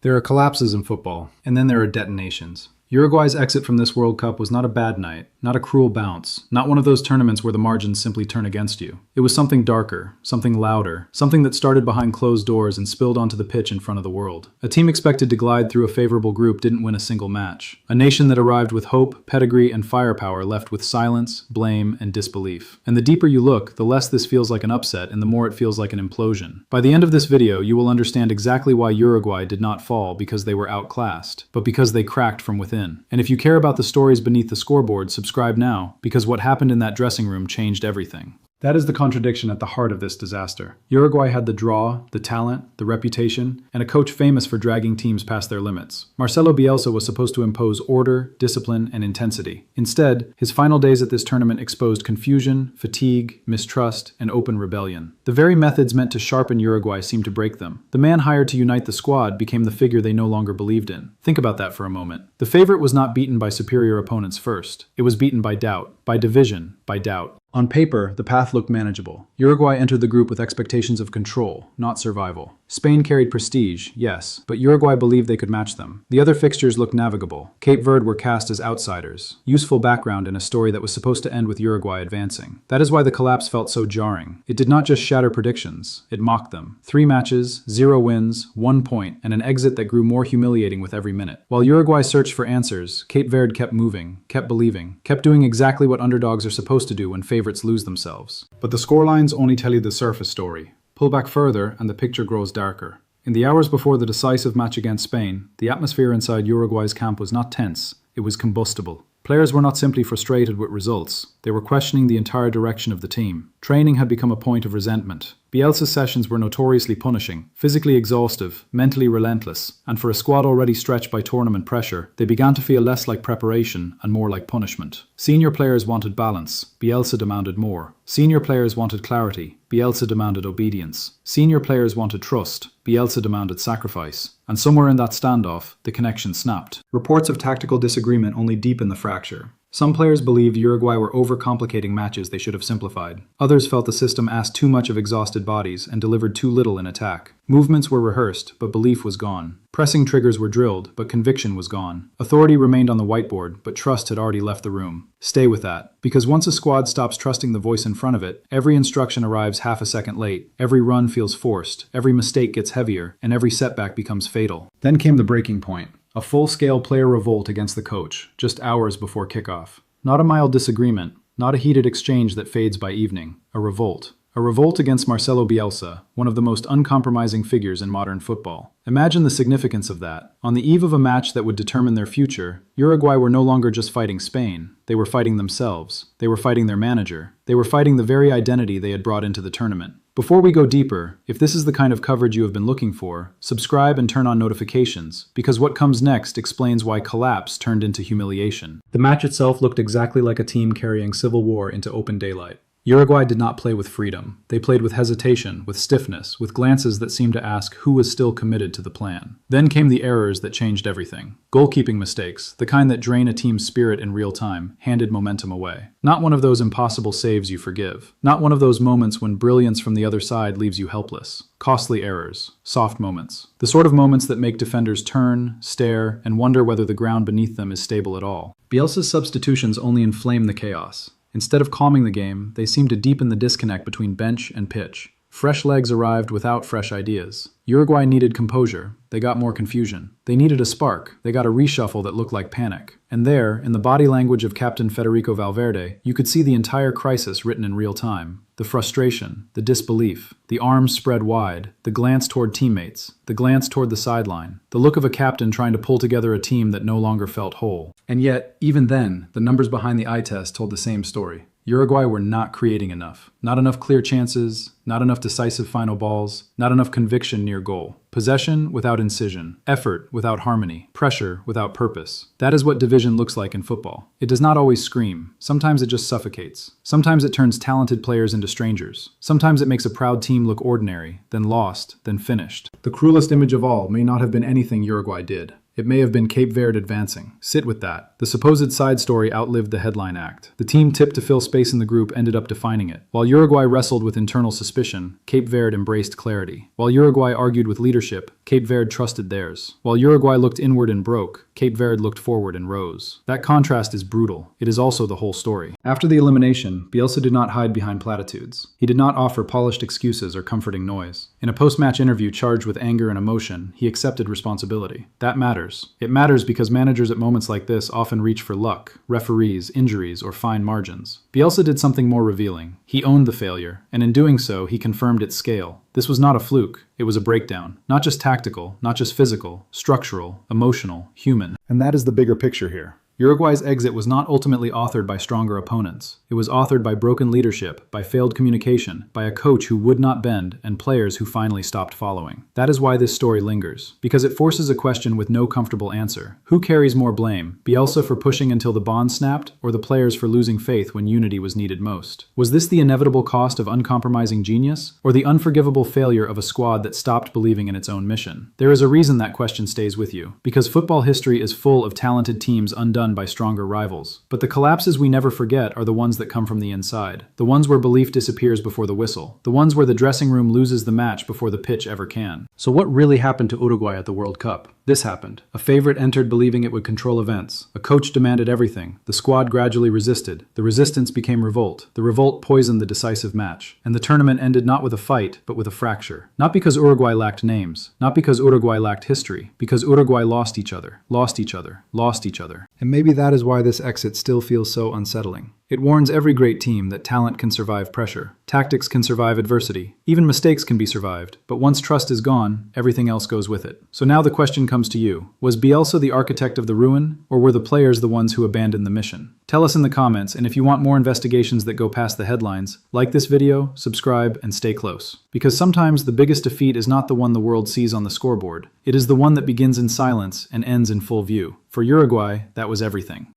There are collapses in football, and then there are detonations. Uruguay's exit from this World Cup was not a bad night, not a cruel bounce, not one of those tournaments where the margins simply turn against you. It was something darker, something louder, something that started behind closed doors and spilled onto the pitch in front of the world. A team expected to glide through a favorable group didn't win a single match. A nation that arrived with hope, pedigree, and firepower left with silence, blame, and disbelief. And the deeper you look, the less this feels like an upset and the more it feels like an implosion. By the end of this video, you will understand exactly why Uruguay did not fall because they were outclassed, but because they cracked from within. And if you care about the stories beneath the scoreboard, subscribe now, because what happened in that dressing room changed everything. That is the contradiction at the heart of this disaster. Uruguay had the draw, the talent, the reputation, and a coach famous for dragging teams past their limits. Marcelo Bielsa was supposed to impose order, discipline, and intensity. Instead, his final days at this tournament exposed confusion, fatigue, mistrust, and open rebellion. The very methods meant to sharpen Uruguay seemed to break them. The man hired to unite the squad became the figure they no longer believed in. Think about that for a moment. The favorite was not beaten by superior opponents first. It was beaten by doubt, by division, by doubt. On paper, the path looked manageable. Uruguay entered the group with expectations of control, not survival. Spain carried prestige, yes, but Uruguay believed they could match them. The other fixtures looked navigable. Cape Verde were cast as outsiders, useful background in a story that was supposed to end with Uruguay advancing. That is why the collapse felt so jarring. It did not just shatter predictions, it mocked them. 3 matches, 0 wins, 1 point, and an exit that grew more humiliating with every minute. While Uruguay searched for answers, Cape Verde kept moving, kept believing, kept doing exactly what underdogs are supposed to do when favorites lose themselves. But the scorelines only tell you the surface story. Pull back further and the picture grows darker. In the hours before the decisive match against Spain, the atmosphere inside Uruguay's camp was not tense, it was combustible. Players were not simply frustrated with results, they were questioning the entire direction of the team. Training had become a point of resentment. Bielsa's sessions were notoriously punishing, physically exhaustive, mentally relentless, and for a squad already stretched by tournament pressure, they began to feel less like preparation and more like punishment. Senior players wanted balance, Bielsa demanded more. Senior players wanted clarity, Bielsa demanded obedience. Senior players wanted trust, Bielsa demanded sacrifice. And somewhere in that standoff, the connection snapped. Reports of tactical disagreement only deepened the fracture. Some players believed Uruguay were overcomplicating matches they should have simplified. Others felt the system asked too much of exhausted bodies and delivered too little in attack. Movements were rehearsed, but belief was gone. Pressing triggers were drilled, but conviction was gone. Authority remained on the whiteboard, but trust had already left the room. Stay with that, because once a squad stops trusting the voice in front of it, every instruction arrives half a second late, every run feels forced, every mistake gets heavier, and every setback becomes fatal. Then came the breaking point. A full-scale player revolt against the coach, just hours before kickoff. Not a mild disagreement, not a heated exchange that fades by evening. A revolt. A revolt against Marcelo Bielsa, one of the most uncompromising figures in modern football. Imagine the significance of that. On the eve of a match that would determine their future, Uruguay were no longer just fighting Spain. They were fighting themselves. They were fighting their manager. They were fighting the very identity they had brought into the tournament. Before we go deeper, if this is the kind of coverage you have been looking for, subscribe and turn on notifications, because what comes next explains why collapse turned into humiliation. The match itself looked exactly like a team carrying civil war into open daylight. Uruguay did not play with freedom. They played with hesitation, with stiffness, with glances that seemed to ask who was still committed to the plan. Then came the errors that changed everything. Goalkeeping mistakes, the kind that drain a team's spirit in real time, handed momentum away. Not one of those impossible saves you forgive. Not one of those moments when brilliance from the other side leaves you helpless. Costly errors. Soft moments. The sort of moments that make defenders turn, stare, and wonder whether the ground beneath them is stable at all. Bielsa's substitutions only inflame the chaos. Instead of calming the game, they seemed to deepen the disconnect between bench and pitch. Fresh legs arrived without fresh ideas. Uruguay needed composure. They got more confusion. They needed a spark. They got a reshuffle that looked like panic. And there, in the body language of Captain Federico Valverde, you could see the entire crisis written in real time. The frustration, the disbelief, the arms spread wide, the glance toward teammates, the glance toward the sideline, the look of a captain trying to pull together a team that no longer felt whole. And yet, even then, the numbers behind the eye test told the same story. Uruguay were not creating enough. Not enough clear chances, not enough decisive final balls, not enough conviction near goal. Possession without incision, effort without harmony, pressure without purpose. That is what division looks like in football. It does not always scream. Sometimes it just suffocates. Sometimes it turns talented players into strangers. Sometimes it makes a proud team look ordinary, then lost, then finished. The cruelest image of all may not have been anything Uruguay did. It may have been Cape Verde advancing. Sit with that. The supposed side story outlived the headline act. The team tipped to fill space in the group ended up defining it. While Uruguay wrestled with internal suspicion, Cape Verde embraced clarity. While Uruguay argued with leadership, Cape Verde trusted theirs. While Uruguay looked inward and broke, Cape Verde looked forward and rose. That contrast is brutal. It is also the whole story. After the elimination, Bielsa did not hide behind platitudes. He did not offer polished excuses or comforting noise. In a post-match interview charged with anger and emotion, he accepted responsibility. That matters. It matters because managers at moments like this often reach for luck, referees, injuries, or fine margins. Bielsa did something more revealing. He owned the failure, and in doing so, he confirmed its scale. This was not a fluke. It was a breakdown. Not just tactical, not just physical, structural, emotional, human. And that is the bigger picture here. Uruguay's exit was not ultimately authored by stronger opponents. It was authored by broken leadership, by failed communication, by a coach who would not bend, and players who finally stopped following. That is why this story lingers, because it forces a question with no comfortable answer. Who carries more blame? Bielsa for pushing until the bond snapped, or the players for losing faith when unity was needed most? Was this the inevitable cost of uncompromising genius, or the unforgivable failure of a squad that stopped believing in its own mission? There is a reason that question stays with you, because football history is full of talented teams undone by stronger rivals. But the collapses we never forget are the ones that come from the inside. The ones where belief disappears before the whistle. The ones where the dressing room loses the match before the pitch ever can. So what really happened to Uruguay at the World Cup? This happened. A favorite entered believing it would control events. A coach demanded everything. The squad gradually resisted. The resistance became revolt. The revolt poisoned the decisive match. And the tournament ended not with a fight, but with a fracture. Not because Uruguay lacked names. Not because Uruguay lacked history. Because Uruguay lost each other. Lost each other. Lost each other. And maybe that is why this exit still feels so unsettling. It warns every great team that talent can survive pressure. Tactics can survive adversity. Even mistakes can be survived. But once trust is gone, everything else goes with it. So now the question comes to you. Was Bielsa the architect of the ruin, or were the players the ones who abandoned the mission? Tell us in the comments, and if you want more investigations that go past the headlines, like this video, subscribe, and stay close. Because sometimes the biggest defeat is not the one the world sees on the scoreboard. It is the one that begins in silence and ends in full view. For Uruguay, that was everything.